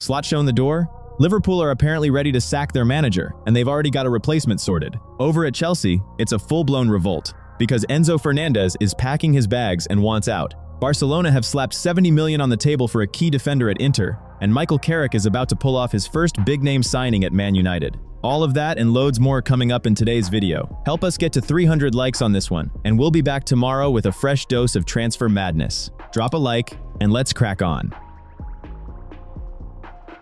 Slot shown the door? Liverpool are apparently ready to sack their manager, and they've already got a replacement sorted. Over at Chelsea, it's a full-blown revolt, because Enzo Fernandez is packing his bags and wants out. Barcelona have slapped 70 million on the table for a key defender at Inter, and Michael Carrick is about to pull off his first big-name signing at Man United. All of that and loads more coming up in today's video. Help us get to 300 likes on this one, and we'll be back tomorrow with a fresh dose of transfer madness. Drop a like, and let's crack on.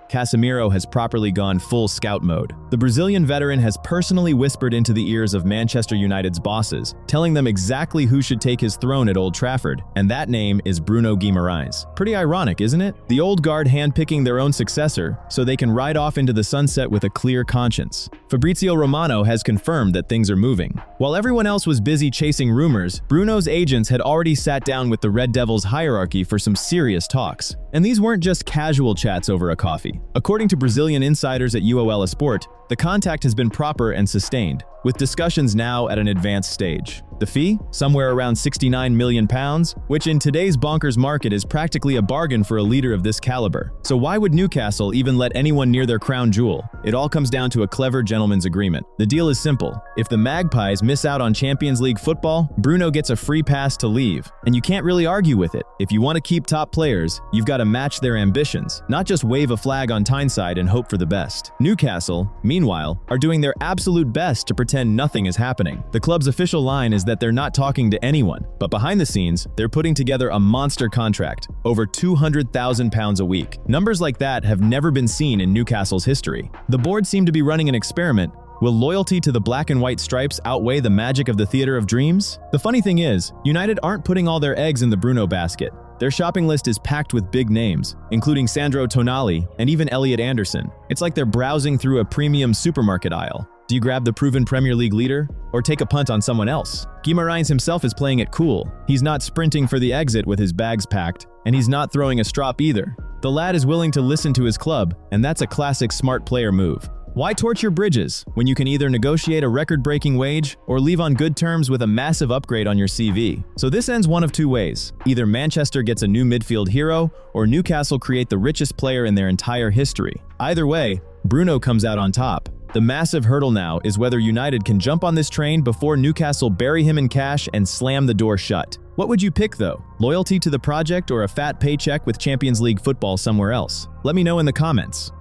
Casemiro has properly gone full scout mode. The Brazilian veteran has personally whispered into the ears of Manchester United's bosses, telling them exactly who should take his throne at Old Trafford, and that name is Bruno Guimarães. Pretty ironic, isn't it? The old guard handpicking their own successor so they can ride off into the sunset with a clear conscience. Fabrizio Romano has confirmed that things are moving. While everyone else was busy chasing rumors, Bruno's agents had already sat down with the Red Devils hierarchy for some serious talks. And these weren't just casual chats over a coffee. According to Brazilian insiders at UOL Sport, the contact has been proper and sustained, with discussions now at an advanced stage. The fee? Somewhere around £69 million, which in today's bonkers market is practically a bargain for a leader of this caliber. So why would Newcastle even let anyone near their crown jewel? It all comes down to a clever gentleman's agreement. The deal is simple. If the Magpies miss out on Champions League football, Bruno gets a free pass to leave. And you can't really argue with it. If you want to keep top players, you've got to match their ambitions, not just wave a flag on Tyneside and hope for the best. Newcastle, meanwhile, are doing their absolute best to pretend nothing is happening. The club's official line is that they're not talking to anyone, but behind the scenes, they're putting together a monster contract, over £200,000 a week. Numbers like that have never been seen in Newcastle's history. The board seem to be running an experiment. Will loyalty to the black and white stripes outweigh the magic of the Theatre of Dreams? The funny thing is, United aren't putting all their eggs in the Bruno basket. Their shopping list is packed with big names, including Sandro Tonali and even Elliot Anderson. It's like they're browsing through a premium supermarket aisle. Do you grab the proven Premier League leader, or take a punt on someone else? Guimarães himself is playing it cool. He's not sprinting for the exit with his bags packed, and he's not throwing a strop either. The lad is willing to listen to his club, and that's a classic smart player move. Why torture bridges when you can either negotiate a record-breaking wage or leave on good terms with a massive upgrade on your CV? So this ends one of two ways. Either Manchester gets a new midfield hero, or Newcastle create the richest player in their entire history. Either way, Bruno comes out on top. The massive hurdle now is whether United can jump on this train before Newcastle bury him in cash and slam the door shut. What would you pick though? Loyalty to the project or a fat paycheck with Champions League football somewhere else? Let me know in the comments.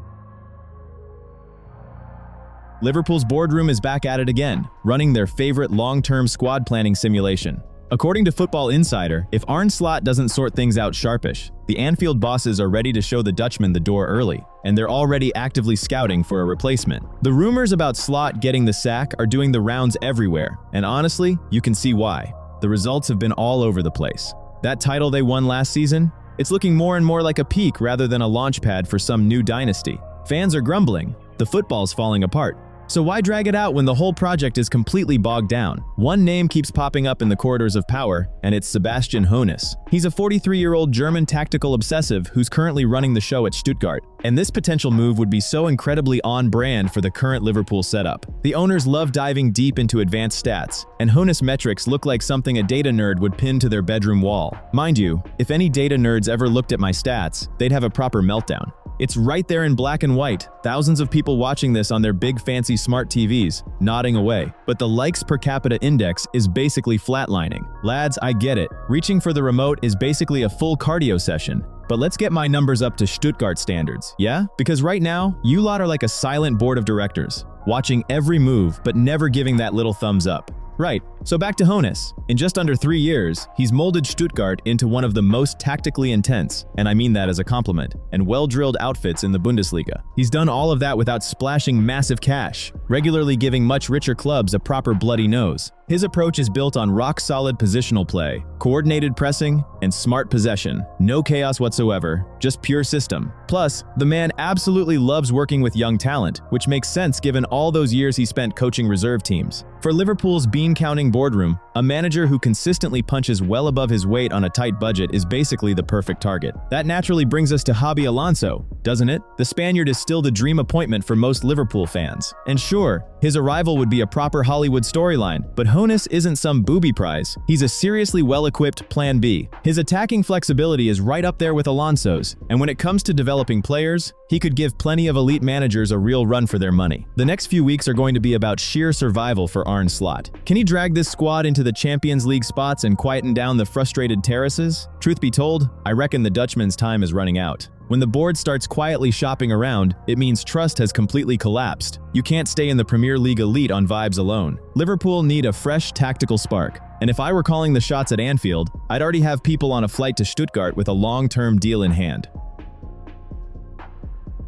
Liverpool's boardroom is back at it again, running their favorite long-term squad planning simulation. According to Football Insider, if Arne doesn't sort things out sharpish, the Anfield bosses are ready to show the Dutchman the door early, and they're already actively scouting for a replacement. The rumors about Slot getting the sack are doing the rounds everywhere, and honestly, you can see why. The results have been all over the place. That title they won last season? It's looking more and more like a peak rather than a launch pad for some new dynasty. Fans are grumbling. The football's falling apart. So why drag it out when the whole project is completely bogged down? One name keeps popping up in the corridors of power, and it's Sebastian Hoeneß. He's a 43-year-old German tactical obsessive who's currently running the show at Stuttgart. And this potential move would be so incredibly on-brand for the current Liverpool setup. The owners love diving deep into advanced stats, and Hoeneß metrics look like something a data nerd would pin to their bedroom wall. Mind you, if any data nerds ever looked at my stats, they'd have a proper meltdown. It's right there in black and white, thousands of people watching this on their big fancy smart TVs, nodding away. But the likes per capita index is basically flatlining. Lads, I get it. Reaching for the remote is basically a full cardio session. But let's get my numbers up to Stuttgart standards, yeah? Because right now, you lot are like a silent board of directors, watching every move but never giving that little thumbs up. Right, so back to Hoeneß. In just under 3 years, he's molded Stuttgart into one of the most tactically intense, and I mean that as a compliment, and well-drilled outfits in the Bundesliga. He's done all of that without splashing massive cash, regularly giving much richer clubs a proper bloody nose. His approach is built on rock-solid positional play, coordinated pressing, and smart possession. No chaos whatsoever, just pure system. Plus, the man absolutely loves working with young talent, which makes sense given all those years he spent coaching reserve teams. For Liverpool's bean-counting boardroom, A manager who consistently punches well above his weight on a tight budget is basically the perfect target. That naturally brings us to Xabi Alonso, doesn't it? The Spaniard is still the dream appointment for most Liverpool fans. And sure, his arrival would be a proper Hollywood storyline, but Jonas isn't some booby prize. He's a seriously well-equipped Plan B. His attacking flexibility is right up there with Alonso's, and when it comes to developing players, he could give plenty of elite managers a real run for their money. The next few weeks are going to be about sheer survival for Arne Slot. Can he drag this squad into the Champions League spots and quieten down the frustrated terraces? Truth be told, I reckon the Dutchman's time is running out. When the board starts quietly shopping around, it means trust has completely collapsed. You can't stay in the Premier League elite on vibes alone. Liverpool need a fresh tactical spark. And if I were calling the shots at Anfield, I'd already have people on a flight to Stuttgart with a long-term deal in hand.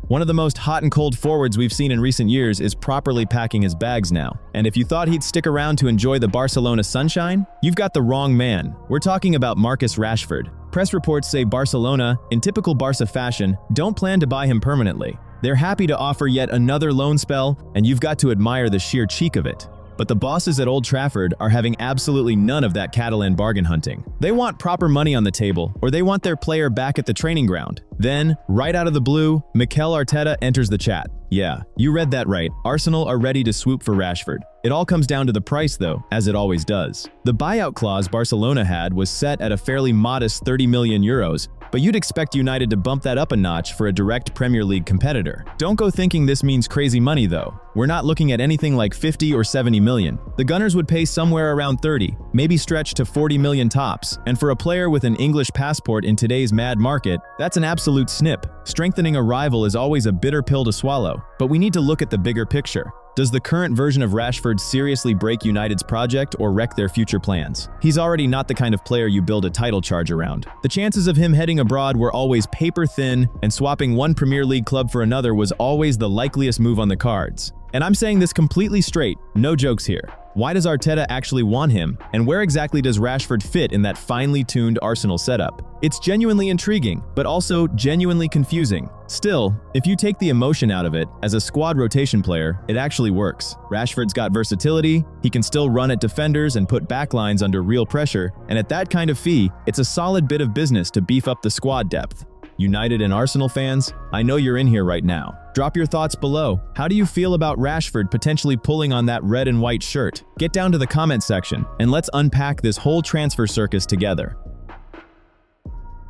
One of the most hot and cold forwards we've seen in recent years is properly packing his bags now. And if you thought he'd stick around to enjoy the Barcelona sunshine, you've got the wrong man. We're talking about Marcus Rashford. Press reports say Barcelona, in typical Barca fashion, don't plan to buy him permanently. They're happy to offer yet another loan spell, and you've got to admire the sheer cheek of it. But the bosses at Old Trafford are having absolutely none of that Catalan bargain hunting. They want proper money on the table, or they want their player back at the training ground. Then, right out of the blue, Mikel Arteta enters the chat. Yeah, you read that right. Arsenal are ready to swoop for Rashford. It all comes down to the price though, as it always does. The buyout clause Barcelona had was set at a fairly modest 30 million euros, but you'd expect United to bump that up a notch for a direct Premier League competitor. Don't go thinking this means crazy money though. We're not looking at anything like 50 or 70 million. The Gunners would pay somewhere around 30, maybe stretch to 40 million tops, and for a player with an English passport in today's mad market, that's an absolute snip. Strengthening a rival is always a bitter pill to swallow, but we need to look at the bigger picture. Does the current version of Rashford seriously break United's project or wreck their future plans? He's already not the kind of player you build a title charge around. The chances of him heading abroad were always paper thin, and swapping one Premier League club for another was always the likeliest move on the cards. And I'm saying this completely straight, no jokes here. Why does Arteta actually want him, and where exactly does Rashford fit in that finely tuned Arsenal setup? It's genuinely intriguing, but also genuinely confusing. Still, if you take the emotion out of it, as a squad rotation player, it actually works. Rashford's got versatility, he can still run at defenders and put backlines under real pressure, and at that kind of fee, it's a solid bit of business to beef up the squad depth. United and Arsenal fans, I know you're in here right now. Drop your thoughts below. How do you feel about Rashford potentially pulling on that red and white shirt? Get down to the comment section, and let's unpack this whole transfer circus together.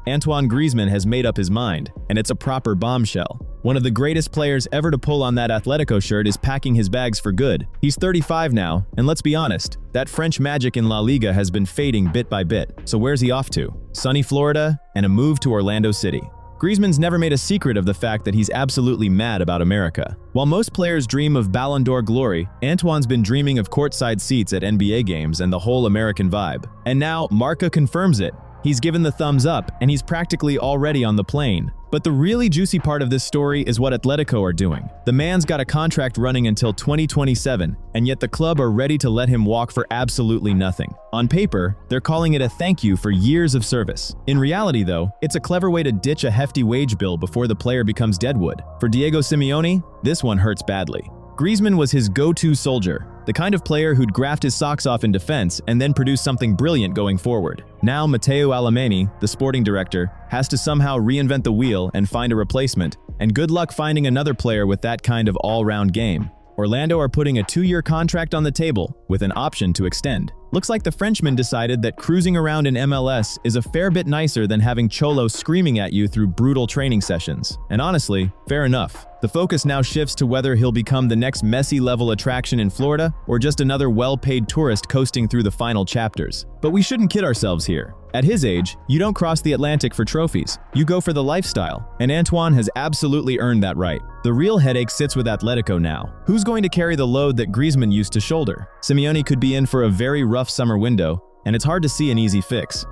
Antoine Griezmann has made up his mind, and it's a proper bombshell. One of the greatest players ever to pull on that Atletico shirt is packing his bags for good. He's 35 now, and let's be honest, that French magic in La Liga has been fading bit by bit. So where's he off to? Sunny Florida and a move to Orlando City. Griezmann's never made a secret of the fact that he's absolutely mad about America. While most players dream of Ballon d'Or glory, Antoine's been dreaming of courtside seats at NBA games and the whole American vibe. And now, Marca confirms it. He's given the thumbs up, and he's practically already on the plane. But the really juicy part of this story is what Atletico are doing. The man's got a contract running until 2027, and yet the club are ready to let him walk for absolutely nothing. On paper, they're calling it a thank you for years of service. In reality though, it's a clever way to ditch a hefty wage bill before the player becomes deadwood. For Diego Simeone, this one hurts badly. Griezmann was his go-to soldier, the kind of player who'd graft his socks off in defense and then produce something brilliant going forward. Now Matteo Alemany, the sporting director, has to somehow reinvent the wheel and find a replacement, and good luck finding another player with that kind of all-round game. Orlando are putting a 2-year contract on the table, with an option to extend. Looks like the Frenchman decided that cruising around in MLS is a fair bit nicer than having Cholo screaming at you through brutal training sessions. And honestly, fair enough. The focus now shifts to whether he'll become the next Messi-level attraction in Florida, or just another well-paid tourist coasting through the final chapters. But we shouldn't kid ourselves here. At his age, you don't cross the Atlantic for trophies. You go for the lifestyle, and Antoine has absolutely earned that right. The real headache sits with Atletico now. Who's going to carry the load that Griezmann used to shoulder? Simeone could be in for a very rough summer window, and it's hard to see an easy fix.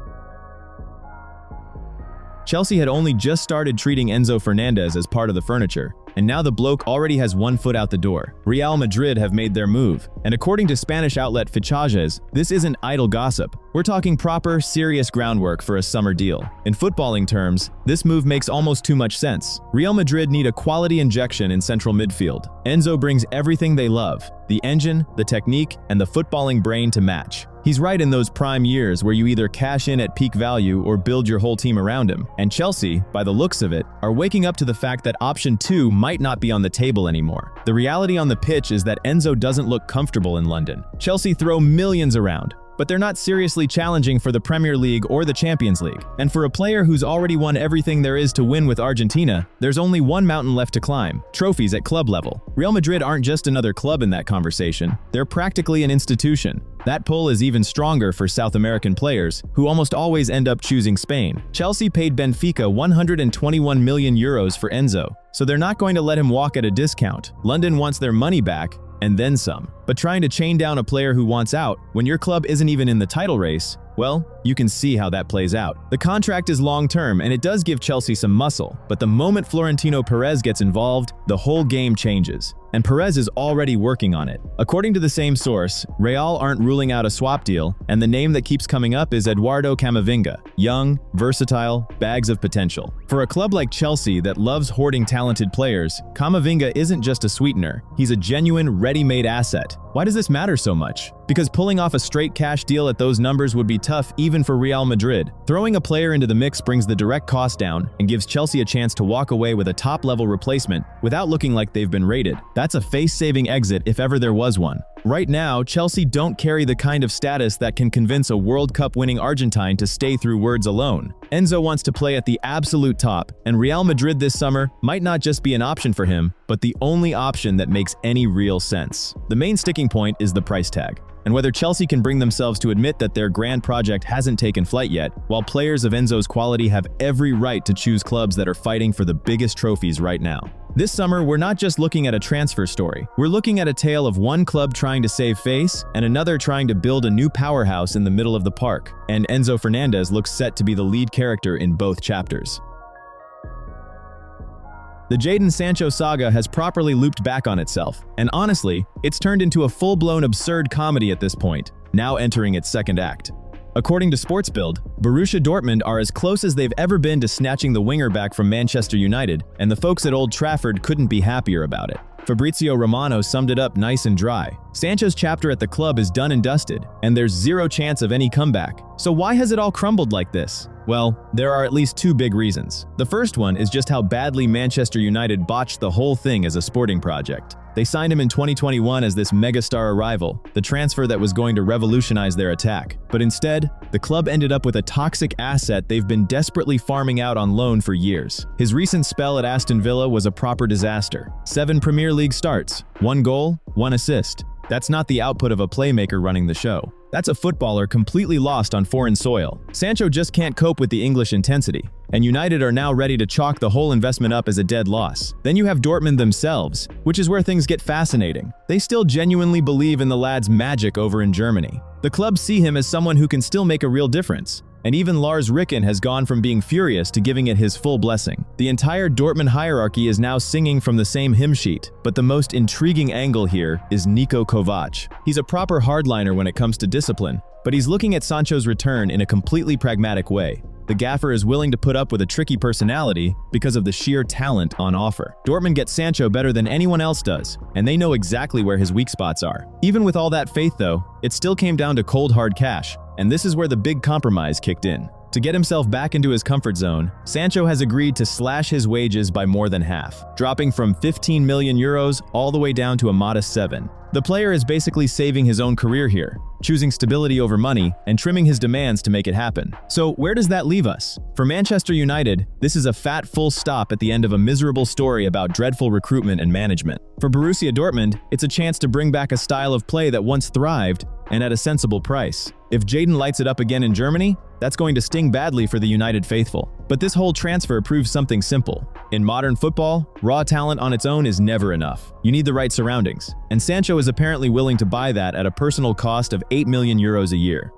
Chelsea had only just started treating Enzo Fernandez as part of the furniture, and now the bloke already has one foot out the door. Real Madrid have made their move, and according to Spanish outlet Fichajes, this isn't idle gossip. We're talking proper, serious groundwork for a summer deal. In footballing terms, this move makes almost too much sense. Real Madrid need a quality injection in central midfield. Enzo brings everything they love: the engine, the technique, and the footballing brain to match. He's right in those prime years where you either cash in at peak value or build your whole team around him. And Chelsea, by the looks of it, are waking up to the fact that option 2 might not be on the table anymore. The reality on the pitch is that Enzo doesn't look comfortable in London. Chelsea throw millions around, but they're not seriously challenging for the Premier League or the Champions League. And for a player who's already won everything there is to win with Argentina, there's only one mountain left to climb: trophies at club level. Real Madrid aren't just another club in that conversation, they're practically an institution. That pull is even stronger for South American players, who almost always end up choosing Spain. Chelsea paid Benfica 121 million euros for Enzo, so they're not going to let him walk at a discount. London wants their money back, and then some. But trying to chain down a player who wants out when your club isn't even in the title race, well, you can see how that plays out. The contract is long-term and it does give Chelsea some muscle, but the moment Florentino Perez gets involved, the whole game changes. And Perez is already working on it. According to the same source, Real aren't ruling out a swap deal, and the name that keeps coming up is Eduardo Camavinga. Young, versatile, bags of potential. For a club like Chelsea that loves hoarding talented players, Camavinga isn't just a sweetener, he's a genuine, ready-made asset. Why does this matter so much? Because pulling off a straight cash deal at those numbers would be tough even for Real Madrid. Throwing a player into the mix brings the direct cost down and gives Chelsea a chance to walk away with a top-level replacement without looking like they've been raided. That's a face-saving exit if ever there was one. Right now, Chelsea don't carry the kind of status that can convince a World Cup winning Argentine to stay through words alone. Enzo wants to play at the absolute top, and Real Madrid this summer might not just be an option for him, but the only option that makes any real sense. The main sticking point is the price tag, and whether Chelsea can bring themselves to admit that their grand project hasn't taken flight yet, while players of Enzo's quality have every right to choose clubs that are fighting for the biggest trophies right now. This summer, we're not just looking at a transfer story. We're looking at a tale of one club trying to save face and another trying to build a new powerhouse in the middle of the park. And Enzo Fernandez looks set to be the lead character in both chapters. The Jadon Sancho saga has properly looped back on itself, and honestly, it's turned into a full-blown absurd comedy at this point, now entering its second act. According to SportsBild, Borussia Dortmund are as close as they've ever been to snatching the winger back from Manchester United, and the folks at Old Trafford couldn't be happier about it. Fabrizio Romano summed it up nice and dry. Sancho's chapter at the club is done and dusted, and there's zero chance of any comeback. So why has it all crumbled like this? Well, there are at least two big reasons. The first one is just how badly Manchester United botched the whole thing as a sporting project. They signed him in 2021 as this megastar arrival, the transfer that was going to revolutionize their attack. But instead, the club ended up with a toxic asset they've been desperately farming out on loan for years. His recent spell at Aston Villa was a proper disaster. 7 Premier League starts, 1 goal, 1 assist. That's not the output of a playmaker running the show. That's a footballer completely lost on foreign soil. Sancho just can't cope with the English intensity, and United are now ready to chalk the whole investment up as a dead loss. Then you have Dortmund themselves, which is where things get fascinating. They still genuinely believe in the lad's magic over in Germany. The club see him as someone who can still make a real difference. And even Lars Ricken has gone from being furious to giving it his full blessing. The entire Dortmund hierarchy is now singing from the same hymn sheet, but the most intriguing angle here is Niko Kovac. He's a proper hardliner when it comes to discipline, but he's looking at Sancho's return in a completely pragmatic way. The gaffer is willing to put up with a tricky personality because of the sheer talent on offer. Dortmund gets Sancho better than anyone else does, and they know exactly where his weak spots are. Even with all that faith though, it still came down to cold hard cash, and this is where the big compromise kicked in. To get himself back into his comfort zone, Sancho has agreed to slash his wages by more than half, dropping from 15 million euros all the way down to a modest 7. The player is basically saving his own career here, choosing stability over money and trimming his demands to make it happen. So where does that leave us? For Manchester United, this is a fat full stop at the end of a miserable story about dreadful recruitment and management. For Borussia Dortmund, it's a chance to bring back a style of play that once thrived and at a sensible price. If Jadon lights it up again in Germany, that's going to sting badly for the United faithful. But this whole transfer proves something simple. In modern football, raw talent on its own is never enough. You need the right surroundings, and Sancho is apparently willing to buy that at a personal cost of 8 million euros a year.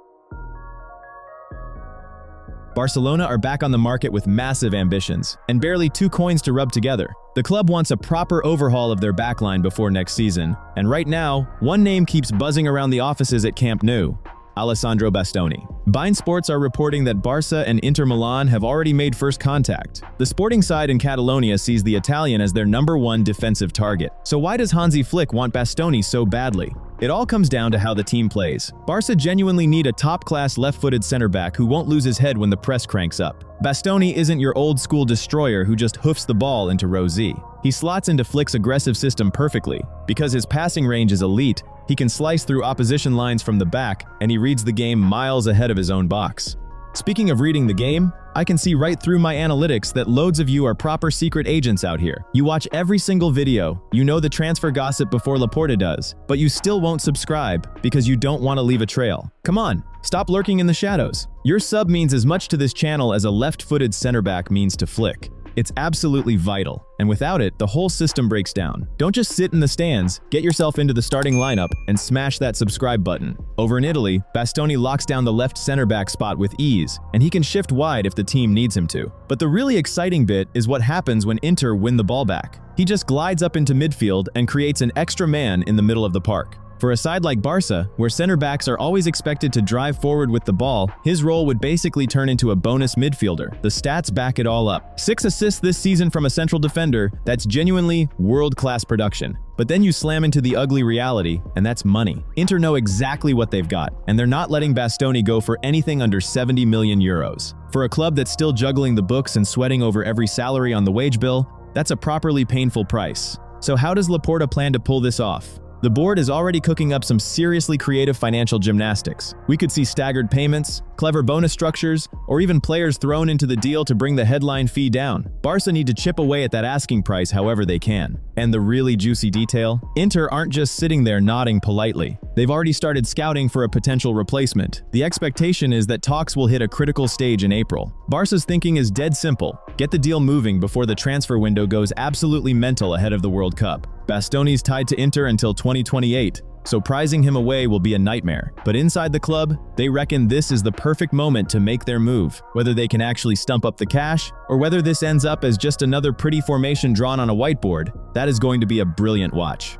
Barcelona are back on the market with massive ambitions, and barely 2 coins to rub together. The club wants a proper overhaul of their backline before next season, and right now, one name keeps buzzing around the offices at Camp Nou: Alessandro Bastoni. Bein Sports are reporting that Barca and Inter Milan have already made first contact. The sporting side in Catalonia sees the Italian as their #1 defensive target. So why does Hansi Flick want Bastoni so badly? It all comes down to how the team plays. Barca genuinely need a top-class left-footed center-back who won't lose his head when the press cranks up. Bastoni isn't your old-school destroyer who just hoofs the ball into row Z. He slots into Flick's aggressive system perfectly. Because his passing range is elite, he can slice through opposition lines from the back, and he reads the game miles ahead of his own box. Speaking of reading the game, I can see right through my analytics that loads of you are proper secret agents out here. You watch every single video, you know the transfer gossip before Laporta does, but you still won't subscribe because you don't want to leave a trail. Come on, stop lurking in the shadows. Your sub means as much to this channel as a left-footed center back means to Flick. It's absolutely vital, and without it, the whole system breaks down. Don't just sit in the stands, get yourself into the starting lineup and smash that subscribe button. Over in Italy, Bastoni locks down the left center back spot with ease, and he can shift wide if the team needs him to. But the really exciting bit is what happens when Inter win the ball back. He just glides up into midfield and creates an extra man in the middle of the park. For a side like Barca, where center backs are always expected to drive forward with the ball, his role would basically turn into a bonus midfielder. The stats back it all up. 6 assists this season from a central defender, that's genuinely world-class production. But then you slam into the ugly reality, and that's money. Inter know exactly what they've got, and they're not letting Bastoni go for anything under 70 million euros. For a club that's still juggling the books and sweating over every salary on the wage bill, that's a properly painful price. So how does Laporta plan to pull this off? The board is already cooking up some seriously creative financial gymnastics. We could see staggered payments, clever bonus structures, or even players thrown into the deal to bring the headline fee down. Barca need to chip away at that asking price however they can. And the really juicy detail? Inter aren't just sitting there nodding politely. They've already started scouting for a potential replacement. The expectation is that talks will hit a critical stage in April. Barca's thinking is dead simple. Get the deal moving before the transfer window goes absolutely mental ahead of the World Cup. Bastoni's tied to Inter until 2028, so prizing him away will be a nightmare. But inside the club, they reckon this is the perfect moment to make their move. Whether they can actually stump up the cash, or whether this ends up as just another pretty formation drawn on a whiteboard, that is going to be a brilliant watch.